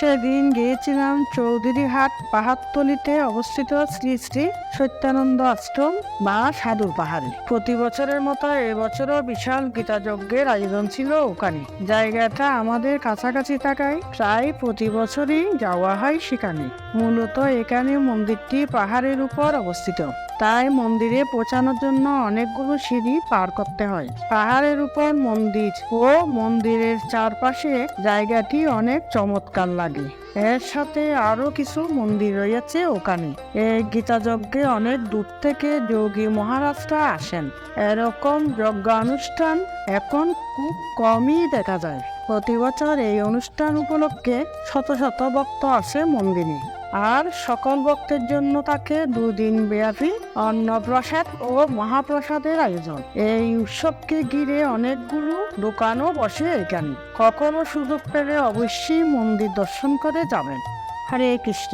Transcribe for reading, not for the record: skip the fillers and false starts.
সেদিন গিয়েছিলাম চৌধুরীহাট পাহাড়তলিতে অবস্থিত শ্রী শ্রী সত্যানন্দ আশ্রম বা সাধুর পাহাড়ে। প্রতি বছরের মতো এবছরও বিশাল গীতাযজ্ঞের আয়োজন ছিল ওখানে। জায়গাটা আমাদের কাছাকাছি থাকায় প্রায় প্রতি বছরই যাওয়া হয় সেখানে। মূলত এখানে মন্দিরটি পাহাড়ের উপর অবস্থিত, তাই মন্দিরে পৌঁছানোর জন্য অনেকগুলো সিঁড়ি পার করতে হয়। পাহাড়ের উপর মন্দির ও মন্দিরের চারপাশে জায়গাটি অনেক চমৎকার লাগে। এর সাথে আরো কিছু মন্দির রয়েছে ওখানে। এই গীতাযজ্ঞে অনেক দূর থেকে যোগী মহারাজরা আসেন। এরকম যজ্ঞ অনুষ্ঠান এখন খুব কমই দেখা যায়। প্রতি বছর এই অনুষ্ঠান উপলক্ষে শত শত ভক্ত আসে মন্দিরে, আর সকল ভক্তের জন্য থাকে 2 দিন ব্যাপী অন্নপ্রসাদ ও মহাপ্রসাদের আয়োজন। এই উৎসবকে ঘিরে অনেকগুলো দোকানও বসে এখানে। কখনো সুযোগ পেলে অবশ্যই মন্দির দর্শন করে যাবেন। হরে কৃষ্ণ।